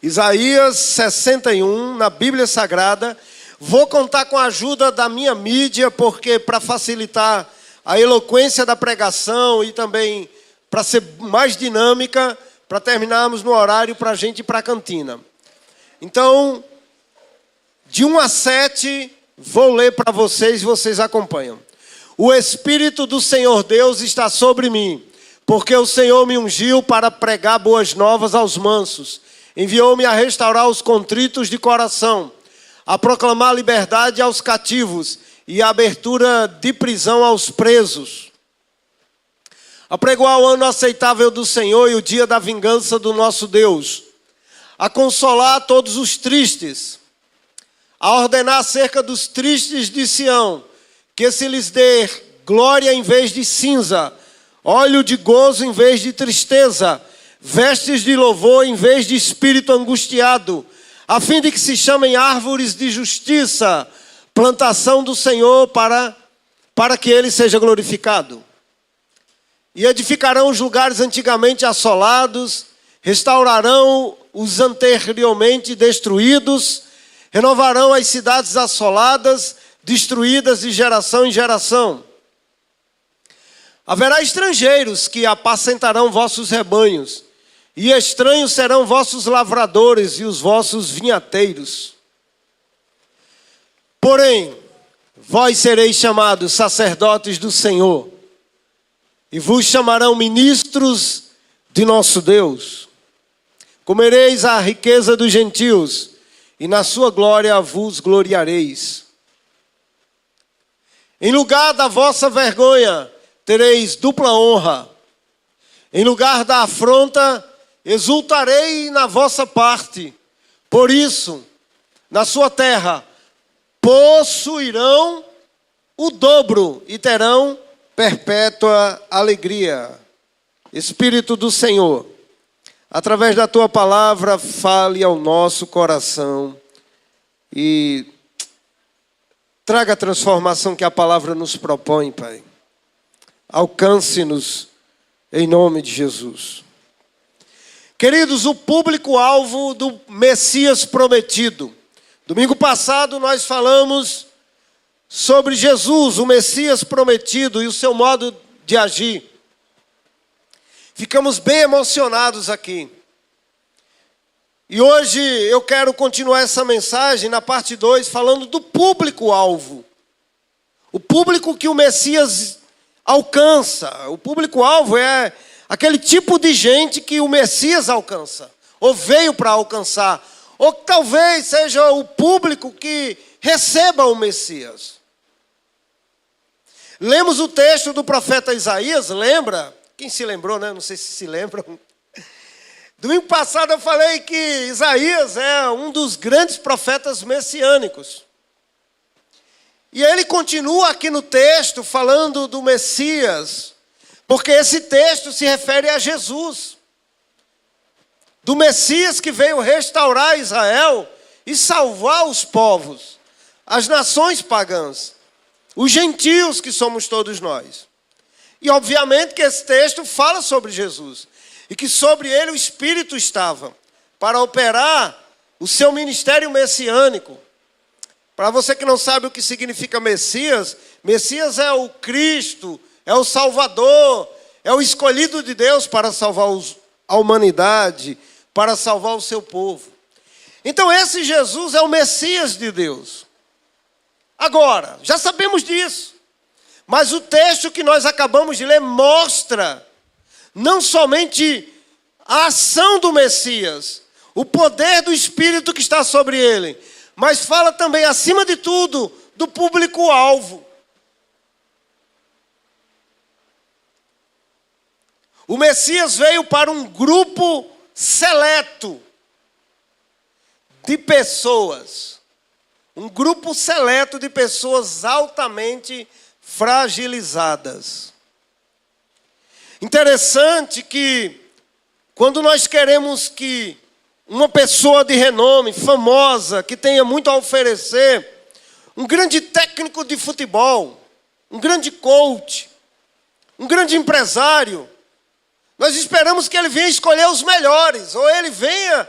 Isaías 61, na Bíblia Sagrada. Vou contar com a ajuda da minha mídia, porque para facilitar a eloquência da pregação e também para ser mais dinâmica, para terminarmos no horário para a gente ir para a cantina. Então, de 1 a 7, vou ler para vocês e vocês acompanham. O Espírito do Senhor Deus está sobre mim, porque o Senhor me ungiu para pregar boas novas aos mansos. Enviou-me a restaurar os contritos de coração, a proclamar liberdade aos cativos e a abertura de prisão aos presos. A pregoar o ano aceitável do Senhor e o dia da vingança do nosso Deus. A consolar todos os tristes. A ordenar acerca dos tristes de Sião, que se lhes dê glória em vez de cinza, óleo de gozo em vez de tristeza, vestes de louvor em vez de espírito angustiado, a fim de que se chamem árvores de justiça, plantação do Senhor para que Ele seja glorificado. E edificarão os lugares antigamente assolados, restaurarão os anteriormente destruídos, renovarão as cidades assoladas, destruídas de geração em geração. Haverá estrangeiros que apacentarão vossos rebanhos, e estranhos serão vossos lavradores e os vossos vinhateiros. Porém, vós sereis chamados sacerdotes do Senhor, e vos chamarão ministros de nosso Deus. Comereis a riqueza dos gentios, e na sua glória vos gloriareis. Em lugar da vossa vergonha, tereis dupla honra. Em lugar da afronta, exultarei na vossa parte. Por isso, na sua terra, possuirão o dobro e terão perpétua alegria. Espírito do Senhor, através da tua palavra, fale ao nosso coração e traga a transformação que a palavra nos propõe, Pai. Alcance-nos em nome de Jesus. Queridos, o público-alvo do Messias prometido. Domingo passado nós falamos sobre Jesus, o Messias prometido e o seu modo de agir. Ficamos bem emocionados aqui. E hoje eu quero continuar essa mensagem na parte 2, falando do público-alvo. O público que o Messias alcança. O público-alvo é aquele tipo de gente que o Messias alcança, ou veio para alcançar, ou talvez seja o público que receba o Messias. Lemos o texto do profeta Isaías, lembra? Quem se lembrou, né? Não sei se lembram. Domingo passado eu falei que Isaías é um dos grandes profetas messiânicos. E ele continua aqui no texto falando do Messias, porque esse texto se refere a Jesus, do Messias que veio restaurar Israel e salvar os povos, as nações pagãs, os gentios que somos todos nós. E obviamente que esse texto fala sobre Jesus, e que sobre ele o Espírito estava, para operar o seu ministério messiânico. Para você que não sabe o que significa Messias, Messias é o Cristo, é o Salvador, é o escolhido de Deus para salvar a humanidade, para salvar o seu povo. Então esse Jesus é o Messias de Deus. Agora, já sabemos disso, mas o texto que nós acabamos de ler mostra não somente a ação do Messias, o poder do Espírito que está sobre ele, mas fala também, acima de tudo, do público-alvo. O Messias veio para um grupo seleto de pessoas. Um grupo seleto de pessoas altamente fragilizadas. Interessante que, quando nós queremos que uma pessoa de renome, famosa, que tenha muito a oferecer, um grande técnico de futebol, um grande coach, um grande empresário, nós esperamos que ele venha escolher os melhores, ou ele venha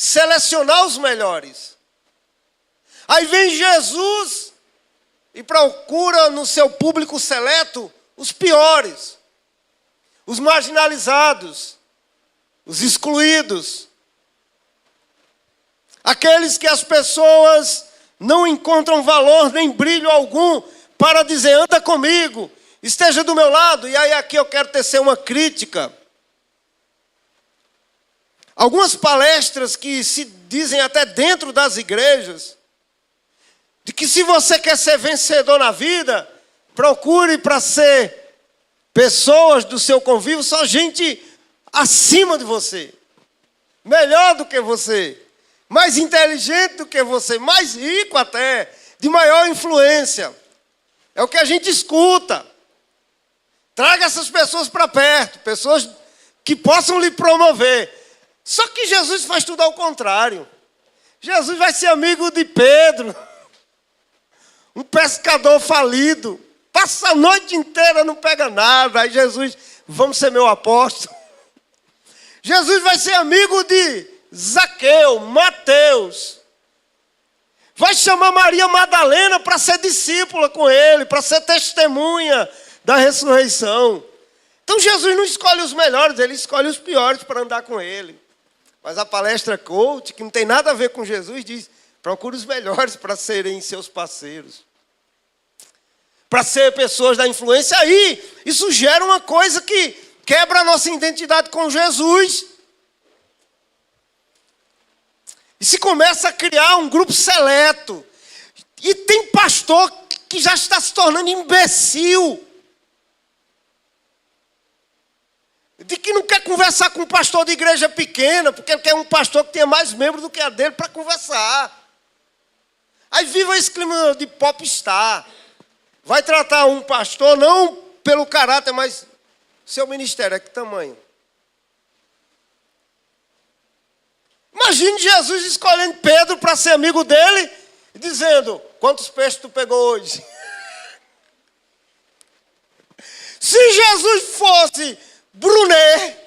selecionar os melhores. Aí vem Jesus e procura no seu público seleto os piores, os marginalizados, os excluídos, aqueles que as pessoas não encontram valor nem brilho algum para dizer, anda comigo, esteja do meu lado. E aí aqui eu quero tecer uma crítica. Algumas palestras que se dizem até dentro das igrejas, de que se você quer ser vencedor na vida, procure para ser pessoas do seu convívio, só gente acima de você, melhor do que você, mais inteligente do que você, mais rico até, de maior influência. É o que a gente escuta. Traga essas pessoas para perto, pessoas que possam lhe promover. Só que Jesus faz tudo ao contrário. Jesus vai ser amigo de Pedro, um pescador falido, passa a noite inteira, não pega nada. Aí Jesus, vamos ser meu apóstolo. Jesus vai ser amigo de Zaqueu, Mateus. Vai chamar Maria Madalena para ser discípula com ele, para ser testemunha da ressurreição. Então Jesus não escolhe os melhores, ele escolhe os piores para andar com ele. Mas a palestra coach, que não tem nada a ver com Jesus, diz, procure os melhores para serem seus parceiros. Para ser pessoas da influência. Aí, isso gera uma coisa que quebra a nossa identidade com Jesus. E se começa a criar um grupo seleto. E tem pastor que já está se tornando imbecil. De que não quer conversar com um pastor de igreja pequena, porque ele quer um pastor que tenha mais membros do que a dele para conversar. Aí viva esse clima de popstar. Vai tratar um pastor não pelo caráter, mas seu ministério é que tamanho? Imagine Jesus escolhendo Pedro para ser amigo dele e dizendo, quantos peixes tu pegou hoje? Se Jesus fosse Brunet,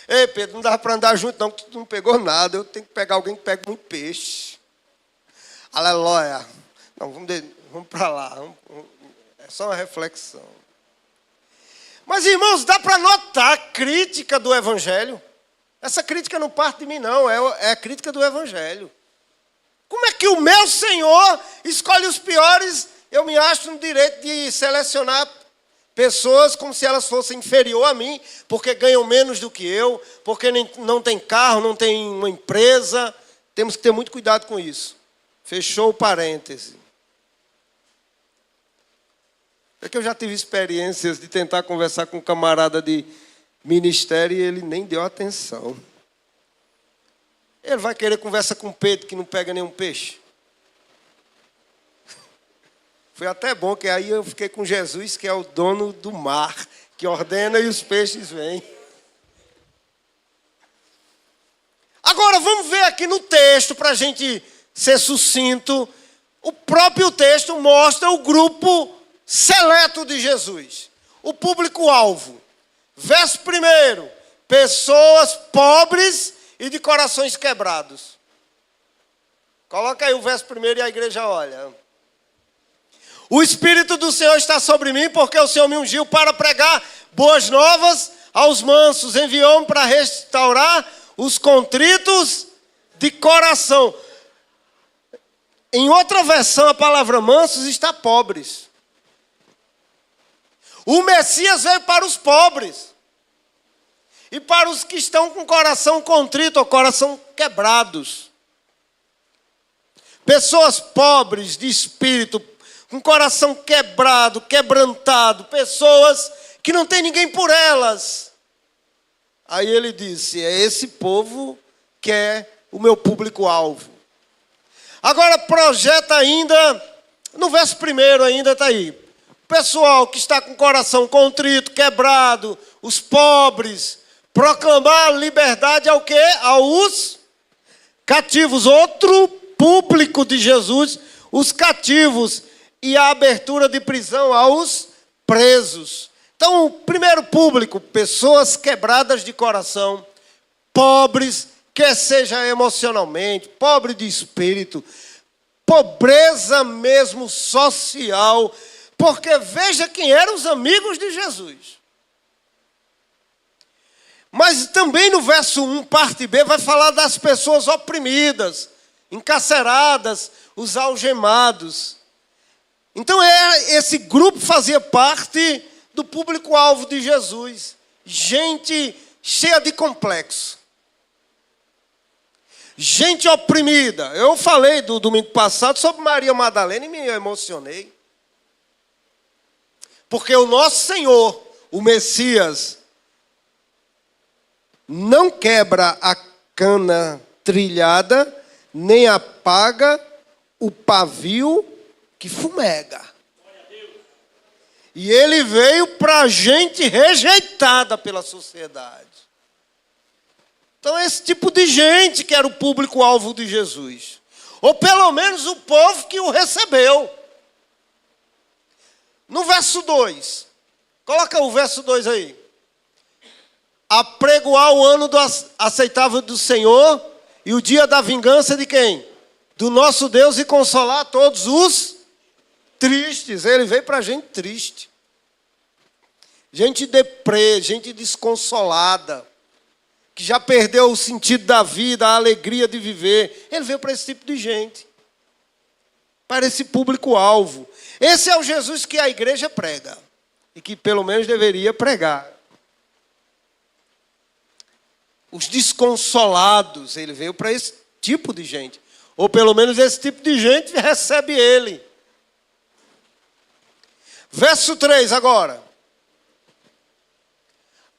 ei Pedro, não dá para andar junto não, que tu não pegou nada, eu tenho que pegar alguém que pega muito peixe. Aleluia. Não, vamos para lá, é só uma reflexão. Mas irmãos, dá para notar a crítica do Evangelho. Essa crítica não parte de mim não, é a crítica do Evangelho. Como é que o meu Senhor escolhe os piores? Eu me acho no direito de selecionar pessoas como se elas fossem inferior a mim, porque ganham menos do que eu, porque não tem carro, não tem uma empresa. Temos que ter muito cuidado com isso. Fechou o parêntese. É que eu já tive experiências de tentar conversar com um camarada de ministério e ele nem deu atenção. Ele vai querer conversar com Pedro que não pega nenhum peixe. Foi até bom que aí eu fiquei com Jesus, que é o dono do mar, que ordena e os peixes vêm. Agora vamos ver aqui no texto, para a gente ser sucinto. O próprio texto mostra o grupo seleto de Jesus. O público-alvo. Verso 1. Pessoas pobres e de corações quebrados. Coloca aí o verso 1 e a igreja olha. O Espírito do Senhor está sobre mim, porque o Senhor me ungiu para pregar boas novas aos mansos. Enviou-me para restaurar os contritos de coração. Em outra versão, a palavra mansos está pobres. O Messias veio para os pobres. E para os que estão com o coração contrito, ou coração quebrados. Pessoas pobres de espírito, com coração quebrado, quebrantado, pessoas que não tem ninguém por elas. Aí ele disse, é esse povo que é o meu público-alvo. Agora projeta ainda, no verso 1 ainda está aí. O pessoal que está com o coração contrito, quebrado, os pobres, proclamar liberdade ao quê? Aos cativos. Outro público de Jesus, os cativos. E a abertura de prisão aos presos. Então, o primeiro público, pessoas quebradas de coração, pobres, quer seja emocionalmente, pobre de espírito, pobreza mesmo social, porque veja quem eram os amigos de Jesus. Mas também no verso 1, parte B, vai falar das pessoas oprimidas, encarceradas, os algemados. Então esse grupo fazia parte do público-alvo de Jesus. Gente cheia de complexo. Gente oprimida. Eu falei do domingo passado sobre Maria Madalena e me emocionei. Porque o nosso Senhor, o Messias, não quebra a cana trilhada, nem apaga o pavio que fumega. E ele veio para gente rejeitada pela sociedade. Então esse tipo de gente que era o público-alvo de Jesus. Ou pelo menos o povo que o recebeu. No verso 2. Coloca o verso 2 aí. Apregoar o ano aceitável do Senhor e o dia da vingança de quem? Do nosso Deus, e consolar todos os tristes. Ele veio para gente triste. Gente deprê, gente desconsolada, que já perdeu o sentido da vida, a alegria de viver. Ele veio para esse tipo de gente. Para esse público-alvo. Esse é o Jesus que a igreja prega. E que pelo menos deveria pregar. Os desconsolados, ele veio para esse tipo de gente. Ou pelo menos esse tipo de gente recebe ele. Verso 3 agora.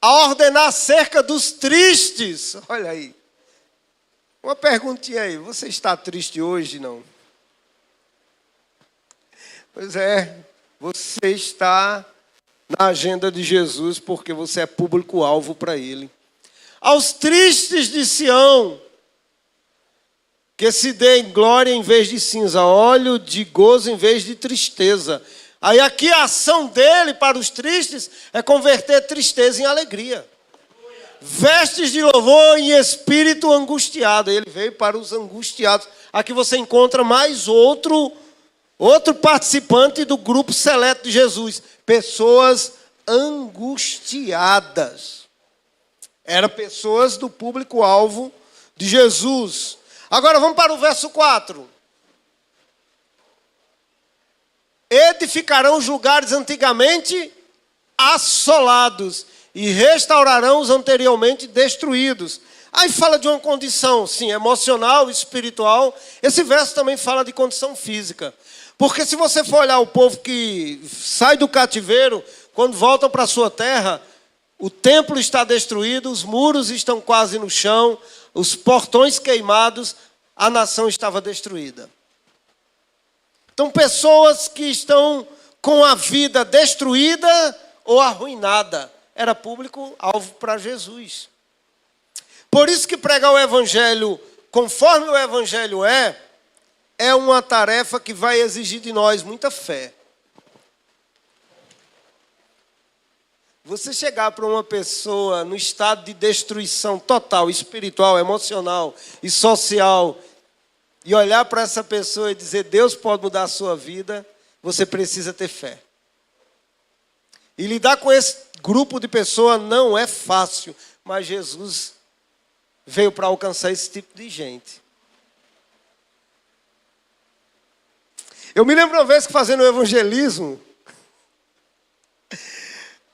A ordenar acerca dos tristes. Olha aí. Uma perguntinha aí. Você está triste hoje, não? Pois é. Você está na agenda de Jesus porque você é público-alvo para ele. Aos tristes de Sião, que se dê glória em vez de cinza, óleo de gozo em vez de tristeza. Aí aqui a ação dele para os tristes é converter tristeza em alegria. Vestes de louvor em espírito angustiado. Ele veio para os angustiados. Aqui você encontra mais outro participante do grupo seleto de Jesus. Pessoas angustiadas. Eram pessoas do público-alvo de Jesus. Agora vamos para o verso 4. Edificarão os lugares antigamente assolados e restaurarão os anteriormente destruídos. Aí fala de uma condição, sim, emocional, espiritual. Esse verso também fala de condição física. Porque se você for olhar o povo que sai do cativeiro, quando voltam para a sua terra, o templo está destruído, os muros estão quase no chão, os portões queimados, a nação estava destruída. Então, pessoas que estão com a vida destruída ou arruinada, era público-alvo para Jesus. Por isso que pregar o evangelho, conforme o evangelho é uma tarefa que vai exigir de nós muita fé. Você chegar para uma pessoa no estado de destruição total, espiritual, emocional e social, e olhar para essa pessoa e dizer, Deus pode mudar a sua vida, você precisa ter fé. E lidar com esse grupo de pessoas não é fácil, mas Jesus veio para alcançar esse tipo de gente. Eu me lembro uma vez que fazendo evangelismo,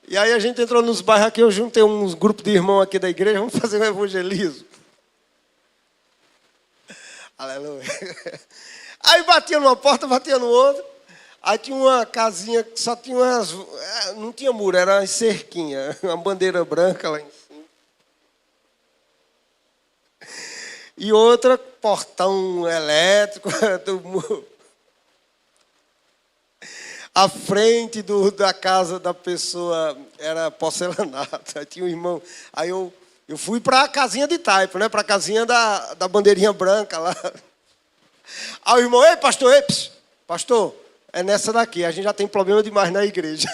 e aí a gente entrou nos bairros aqui, eu juntei uns grupos de irmãos aqui da igreja, vamos fazer um evangelismo. Aleluia. Aí batia numa porta, batia no outro. Aí tinha uma casinha que só tinha umas... Não tinha muro, era uma cerquinha. Uma bandeira branca lá em cima. E outra, portão elétrico. A frente da casa da pessoa era porcelanato. Aí tinha um irmão... Aí eu fui para a casinha de taipo, né? Para a casinha da bandeirinha branca lá. Aí o irmão, ei, pastor, pastor, é nessa daqui, a gente já tem problema demais na igreja.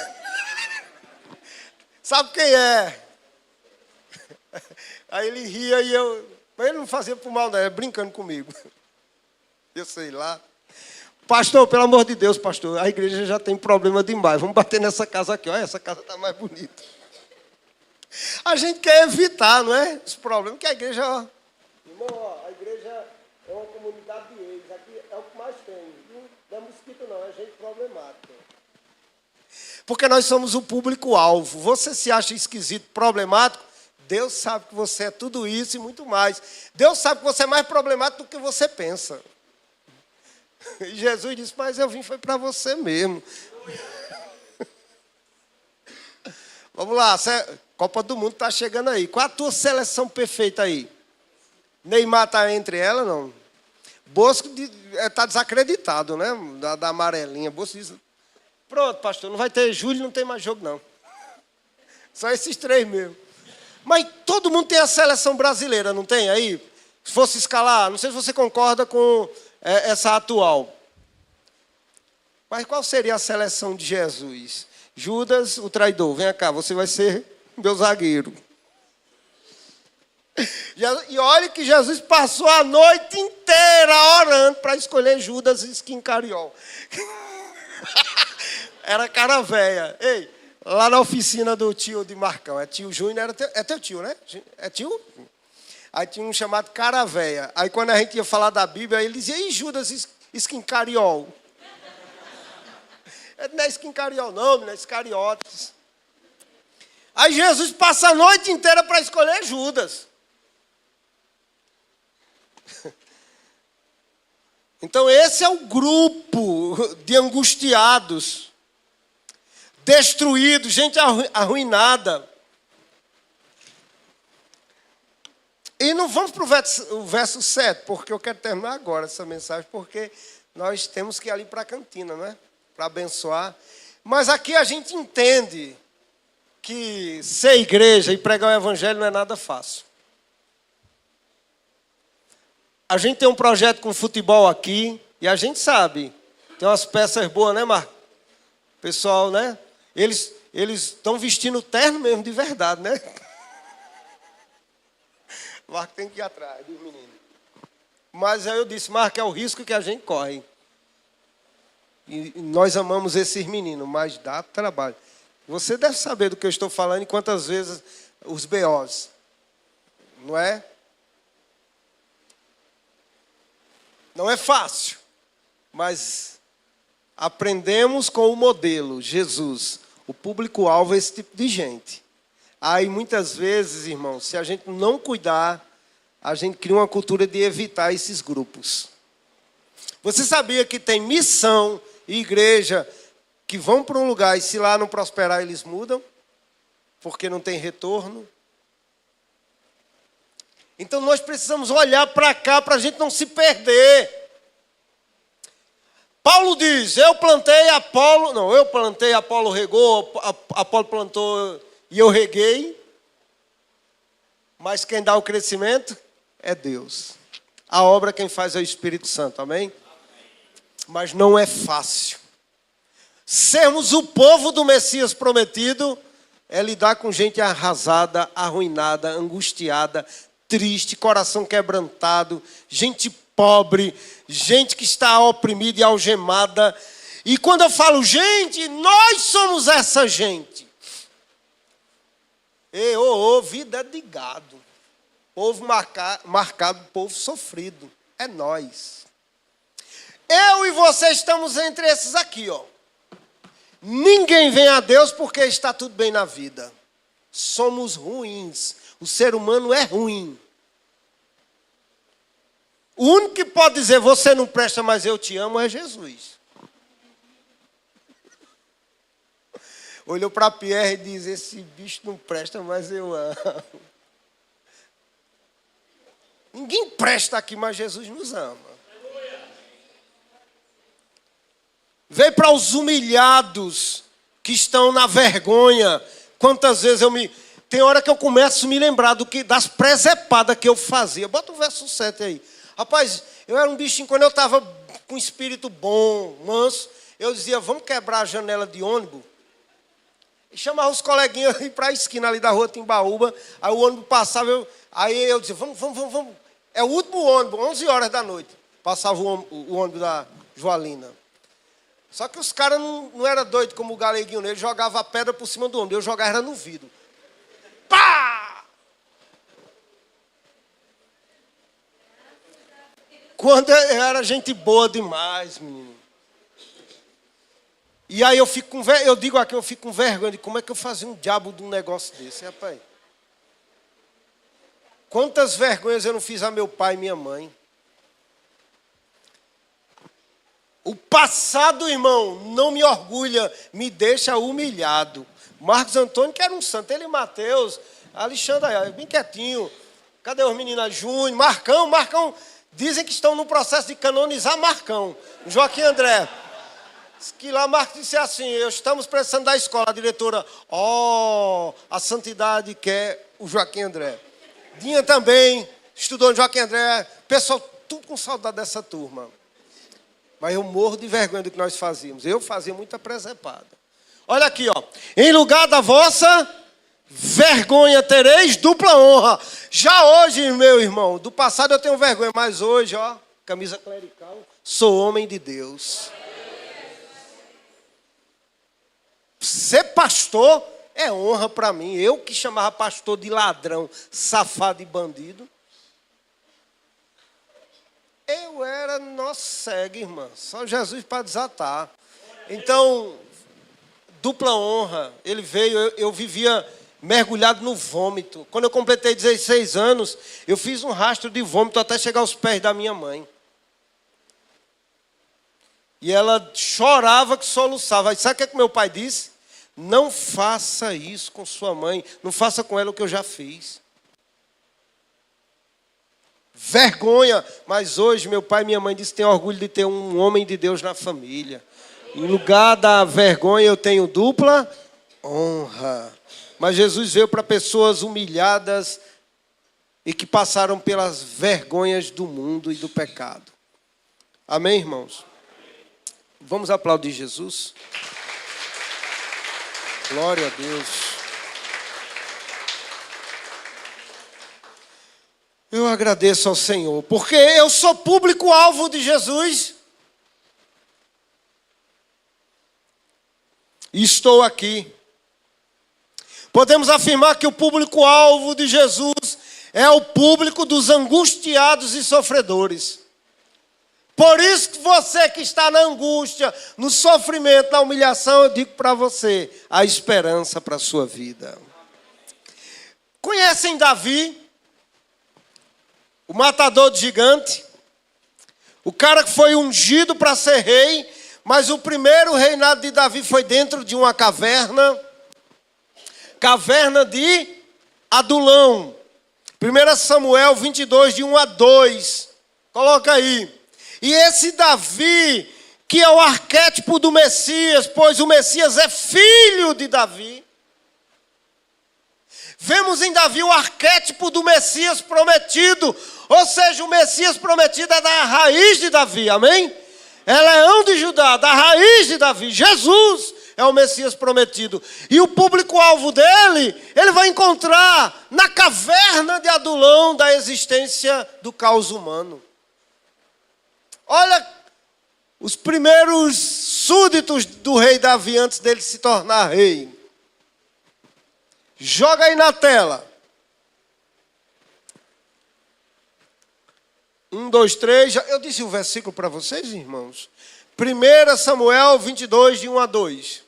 Sabe quem é? Aí ele ria mas ele não fazia por mal, não, era brincando comigo. Eu sei lá. Pastor, pelo amor de Deus, pastor, a igreja já tem problema demais. Vamos bater nessa casa aqui. Olha, essa casa está mais bonita. A gente quer evitar, não é? Os problemas que a igreja... Irmão, a igreja é uma comunidade de ex. Aqui é o que mais tem. Não é mosquito, não. É gente problemática. Porque nós somos o público-alvo. Você se acha esquisito, problemático? Deus sabe que você é tudo isso e muito mais. Deus sabe que você é mais problemático do que você pensa. E Jesus disse, mas eu vim foi para você mesmo. Vamos lá, Copa do Mundo está chegando aí. Qual a tua seleção perfeita aí? Neymar está entre ela, não? Bosco está desacreditado, né? Da amarelinha. Bosco diz, pronto, pastor, não vai ter julho, não tem mais jogo, não. Só esses 3 mesmo. Mas todo mundo tem a seleção brasileira, não tem aí? Se fosse escalar, não sei se você concorda com essa atual. Mas qual seria a seleção de Jesus? Judas, o traidor, vem cá, você vai ser meu zagueiro. E olha que Jesus passou a noite inteira orando para escolher Judas Isquincariote. Era cara velha. Ei, lá na oficina do tio de Marcão, é tio Júnior, é teu tio, né? É tio? Aí tinha um chamado cara velha. Aí quando a gente ia falar da Bíblia, ele dizia, e Judas Isquincariote? Não é Isquincariote não, não é Iscariotes. Aí Jesus passa a noite inteira para escolher Judas. Então esse é o grupo de angustiados, destruídos, gente arruinada. E não vamos para o verso 7, porque eu quero terminar agora essa mensagem, porque nós temos que ir ali para a cantina, não é? Para abençoar. Mas aqui a gente entende que ser igreja e pregar o evangelho não é nada fácil. A gente tem um projeto com futebol aqui, e a gente sabe, tem umas peças boas, né, Marco? Pessoal, né? Eles estão vestindo terno mesmo, de verdade, né? Marco tem que ir atrás dos meninos. Mas aí eu disse, Marco, é o risco que a gente corre. E nós amamos esses meninos, mas dá trabalho. Você deve saber do que eu estou falando e quantas vezes os BOs, não é? Não é fácil, mas aprendemos com o modelo, Jesus. O público-alvo é esse tipo de gente. Aí muitas vezes, irmãos, se a gente não cuidar, a gente cria uma cultura de evitar esses grupos. Você sabia que tem missão e igreja que vão para um lugar e se lá não prosperar eles mudam? Porque não tem retorno? Então nós precisamos olhar para cá para a gente não se perder. Paulo diz, eu plantei, Apolo regou, Apolo plantou e eu reguei. Mas quem dá o crescimento é Deus. A obra quem faz é o Espírito Santo, amém? Mas não é fácil. Sermos o povo do Messias prometido é lidar com gente arrasada, arruinada, angustiada, triste, coração quebrantado, gente pobre, gente que está oprimida e algemada. E quando eu falo gente, nós somos essa gente. Vida de gado. Povo marcado, povo sofrido. É nós. Eu e você estamos entre esses aqui, ó. Ninguém vem a Deus porque está tudo bem na vida. Somos ruins. O ser humano é ruim. O único que pode dizer, você não presta, mas eu te amo, é Jesus. Olhou para Pierre e diz, esse bicho não presta, mas eu amo. Ninguém presta aqui, mas Jesus nos ama. Veio para os humilhados que estão na vergonha. Quantas vezes tem hora que eu começo a me lembrar das presepadas que eu fazia. Bota o verso 7 aí. Rapaz, eu era um bichinho, quando eu estava com espírito bom, manso, eu dizia, vamos quebrar a janela de ônibus? E chamava os coleguinhas ir para a esquina ali da rua Timbaúba. Aí o ônibus passava, aí eu dizia, vamos. É o último ônibus, 11 horas da noite. Passava o ônibus da Joalina. Só que os caras não eram doidos como o Galeguinho, ele jogava a pedra por cima do ônibus. Eu jogava era no vidro. Pá! Quando eu era gente boa demais, menino. E aí eu fico eu digo aqui, eu fico com vergonha de como é que eu fazia um diabo de um negócio desse, rapaz. Quantas vergonhas eu não fiz a meu pai e minha mãe. O passado, irmão, não me orgulha, me deixa humilhado. Marcos Antônio, que era um santo, ele e Mateus, Alexandre, bem quietinho. Cadê os meninos? Júnior, Marcão. Dizem que estão no processo de canonizar Marcão. Joaquim André. Que lá Marcos disse assim, estamos precisando da escola. A diretora, a santidade quer o Joaquim André. Dinha também, estudou no Joaquim André. Pessoal, tudo com saudade dessa turma. Mas eu morro de vergonha do que nós fazíamos. Eu fazia muita presepada. Olha aqui, ó. Em lugar da vossa vergonha tereis dupla honra. Já hoje, meu irmão, do passado eu tenho vergonha, mas hoje, ó, camisa clerical, sou homem de Deus. Ser pastor é honra para mim. Eu que chamava pastor de ladrão, safado e bandido. Eu era cego, irmã. Só Jesus para desatar. Então, dupla honra. Ele veio, eu vivia mergulhado no vômito. Quando eu completei 16 anos, eu fiz um rastro de vômito até chegar aos pés da minha mãe. E ela chorava que soluçava. E sabe o que meu pai disse? Não faça isso com sua mãe. Não faça com ela o que eu já fiz. Vergonha. Mas hoje meu pai e minha mãe dizem que tem orgulho de ter um homem de Deus na família. Em lugar da vergonha eu tenho dupla honra. Mas Jesus veio para pessoas humilhadas e que passaram pelas vergonhas do mundo e do pecado. Amém, irmãos? Vamos aplaudir Jesus? Glória a Deus. Eu agradeço ao Senhor, porque eu sou público-alvo de Jesus. E estou aqui. Podemos afirmar que o público-alvo de Jesus é o público dos angustiados e sofredores. Por isso que você que está na angústia, no sofrimento, na humilhação, eu digo para você, há esperança para a sua vida. Conhecem Davi? O matador de gigante? O cara que foi ungido para ser rei, mas o primeiro reinado de Davi foi dentro de uma caverna de Adulão. 1 Samuel 22, de 1 a 2. Coloca aí. E esse Davi, que é o arquétipo do Messias, pois o Messias é filho de Davi. Vemos em Davi o arquétipo do Messias prometido. Ou seja, o Messias prometido é da raiz de Davi, amém? É leão de Judá, da raiz de Davi. Jesus é o Messias prometido. E o público-alvo dele, ele vai encontrar na caverna de Adulão da existência do caos humano. Olha, os primeiros súditos do rei Davi antes dele se tornar rei. Joga aí na tela. 1, 2, 3. Eu disse o versículo para vocês, irmãos. 1 Samuel 22, de 1 a 2.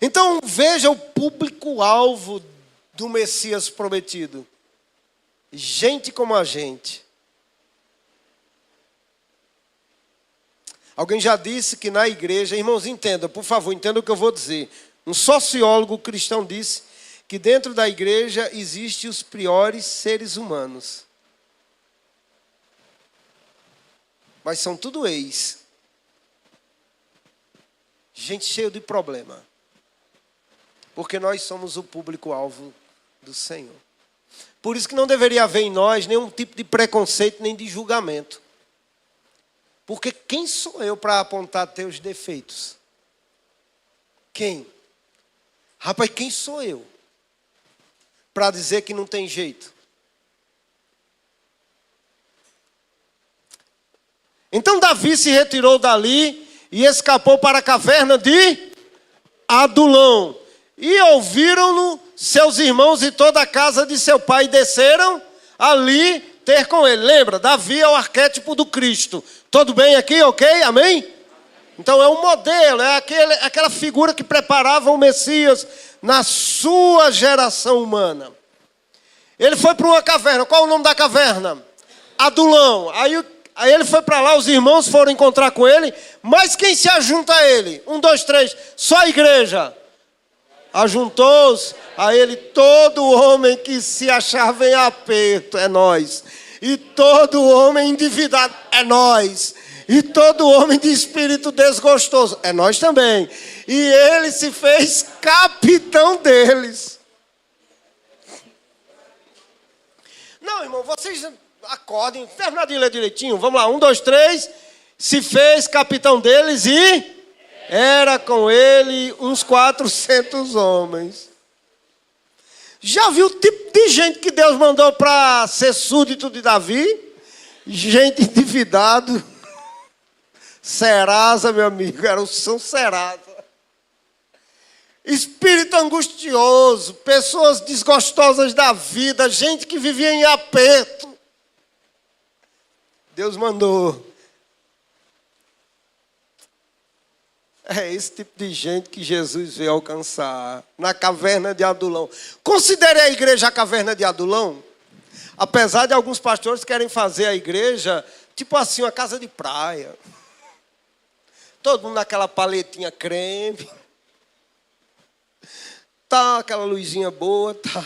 Então veja o público-alvo do Messias prometido. Gente como a gente. Alguém já disse que na igreja, irmãos, entendam, por favor, entendam o que eu vou dizer. Um sociólogo cristão disse que dentro da igreja existem os piores seres humanos. Mas são tudo ex. Gente cheia de problema. Porque nós somos o público-alvo do Senhor. Por isso que não deveria haver em nós nenhum tipo de preconceito nem de julgamento. Porque quem sou eu para apontar teus defeitos? Quem? Rapaz, quem sou eu para dizer que não tem jeito? Então Davi se retirou dali e escapou para a caverna de Adulão. E ouviram-no seus irmãos e toda a casa de seu pai, e desceram ali ter com ele. Lembra, Davi é o arquétipo do Cristo. Tudo bem aqui, ok? Amém? Então é um modelo, é aquela figura que preparava o Messias na sua geração humana. Ele foi para uma caverna. Qual é o nome da caverna? Adulão. Aí ele foi para lá, os irmãos foram encontrar com ele. Mas quem se ajunta a ele? 1, 2, 3. Só a igreja. Ajuntou-se a ele todo homem que se achava em aperto. É nós. E todo homem endividado. É nós. E todo homem de espírito desgostoso. É nós também. E ele se fez capitão deles. Não, irmão, vocês acordem. Terminar de ler direitinho. Vamos lá, 1, 2, 3. Se fez capitão deles e era com ele uns 400 homens. Já viu o tipo de gente que Deus mandou para ser súdito de Davi? Gente endividado. Serasa, meu amigo, era o São Serasa. Espírito angustioso, pessoas desgostosas da vida, gente que vivia em aperto. Deus mandou. É esse tipo de gente que Jesus veio alcançar na caverna de Adulão. Considere a igreja a caverna de Adulão. Apesar de alguns pastores querem fazer a igreja tipo assim, uma casa de praia. Todo mundo naquela paletinha creme. Tá aquela luzinha boa, tá.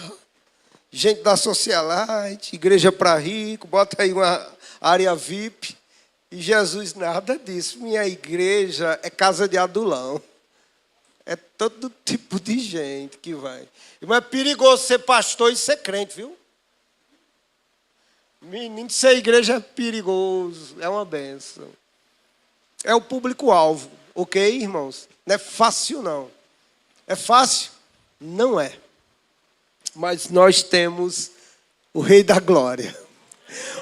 Gente da socialite, igreja para rico, bota aí uma área VIP. E Jesus nada disso. Minha igreja é casa de Adulão. É todo tipo de gente que vai. Mas é perigoso ser pastor e ser crente, viu? Menino, ser igreja é perigoso. É uma benção. É o público-alvo. Ok, irmãos? Não é fácil, não. É fácil? Não é. Mas nós temos o Rei da Glória.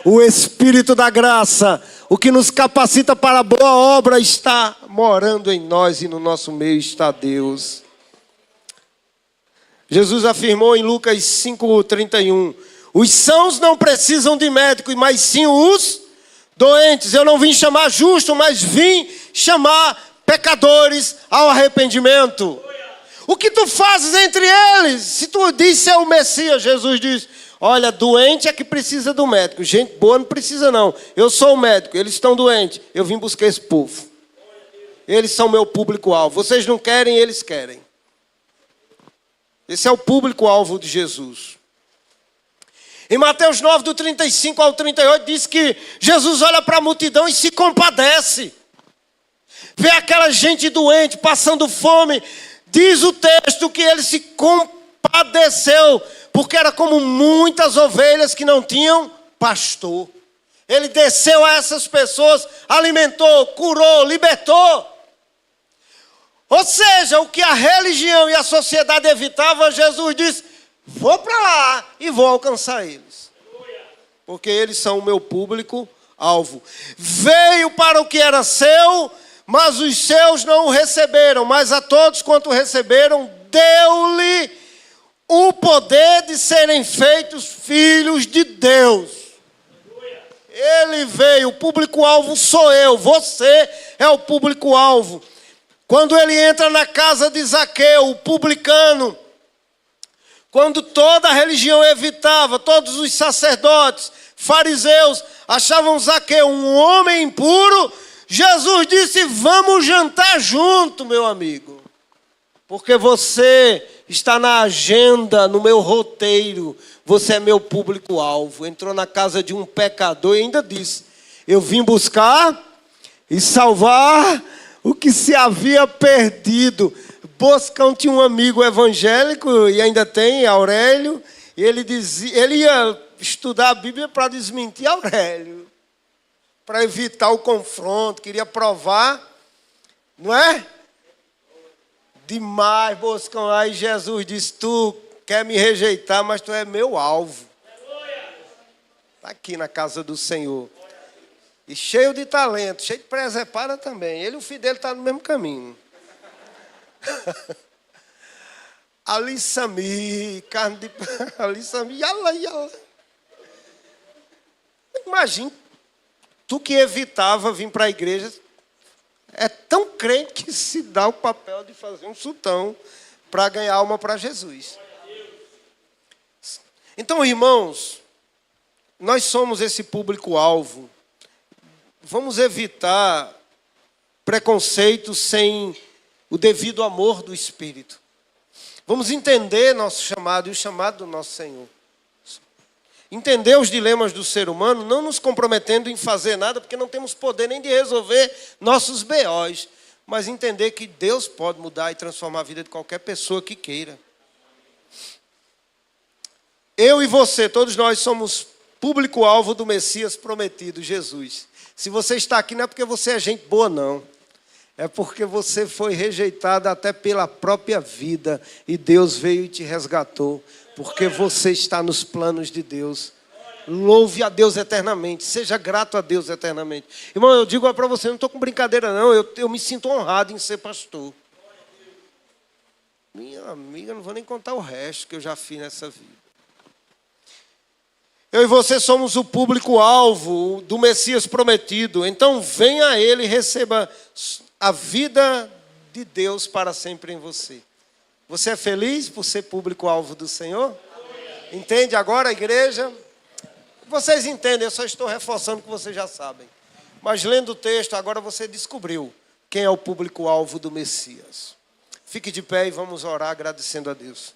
O Espírito da Graça. O que nos capacita para a boa obra está morando em nós e no nosso meio está Deus. Jesus afirmou em Lucas 5:31. Os sãos não precisam de médico, mas sim os doentes. Eu não vim chamar justo, mas vim chamar pecadores ao arrependimento. O que tu fazes entre eles? Se tu diz ser o Messias, Jesus diz, olha, doente é que precisa do médico. Gente boa não precisa não. Eu sou o médico, eles estão doentes. Eu vim buscar esse povo. Eles são meu público-alvo. Vocês não querem, eles querem. Esse é o público-alvo de Jesus. Em Mateus 9, do 35 ao 38, diz que Jesus olha para a multidão e se compadece. Vê aquela gente doente, passando fome. Diz o texto que ele se compadeceu, porque era como muitas ovelhas que não tinham pastor. Ele desceu a essas pessoas, alimentou, curou, libertou. Ou seja, o que a religião e a sociedade evitavam, Jesus disse, vou para lá e vou alcançar eles. Porque eles são o meu público-alvo. Veio para o que era seu, mas os seus não o receberam. Mas a todos quanto receberam, deu-lhe o poder de serem feitos filhos de Deus. Ele veio, o público-alvo sou eu, você é o público-alvo. Quando ele entra na casa de Zaqueu, o publicano, quando toda a religião evitava, todos os sacerdotes, fariseus, achavam Zaqueu um homem impuro, Jesus disse, vamos jantar junto, meu amigo. Porque você está na agenda, no meu roteiro, você é meu público-alvo. Entrou na casa de um pecador e ainda disse, eu vim buscar e salvar o que se havia perdido. Boscão tinha um amigo evangélico, e ainda tem, Aurélio, e ele ia estudar a Bíblia para desmentir Aurélio, para evitar o confronto, queria provar, não é? Demais, Boscão. Aí Jesus disse, tu quer me rejeitar, mas tu é meu alvo. Está aqui na casa do Senhor. E cheio de talento, cheio de presepada também. Ele e o filho dele estão no mesmo caminho. Alissami, carne de... Alissami, yala. Imagina, tu que evitava vir para a igreja, é tão crente que se dá o papel de fazer um sultão para ganhar alma para Jesus. Então, irmãos, nós somos esse público-alvo. Vamos evitar preconceitos sem o devido amor do Espírito. Vamos entender nosso chamado e o chamado do nosso Senhor. Entender os dilemas do ser humano, não nos comprometendo em fazer nada, porque não temos poder nem de resolver nossos BOs, mas entender que Deus pode mudar e transformar a vida de qualquer pessoa que queira. Eu e você, todos nós somos público-alvo do Messias prometido, Jesus. Se você está aqui não é porque você é gente boa, não. É porque você foi rejeitado até pela própria vida e Deus veio e te resgatou. Porque você está nos planos de Deus. Louve a Deus eternamente. Seja grato a Deus eternamente. Irmão, eu digo para você, não estou com brincadeira não. Eu me sinto honrado em ser pastor. Minha amiga, não vou nem contar o resto que eu já fiz nessa vida. Eu e você somos o público-alvo do Messias prometido. Então venha a Ele e receba a vida de Deus para sempre em você. Você é feliz por ser público-alvo do Senhor? Entende agora a igreja? Vocês entendem, eu só estou reforçando o que vocês já sabem. Mas lendo o texto, agora você descobriu quem é o público-alvo do Messias. Fique de pé e vamos orar agradecendo a Deus.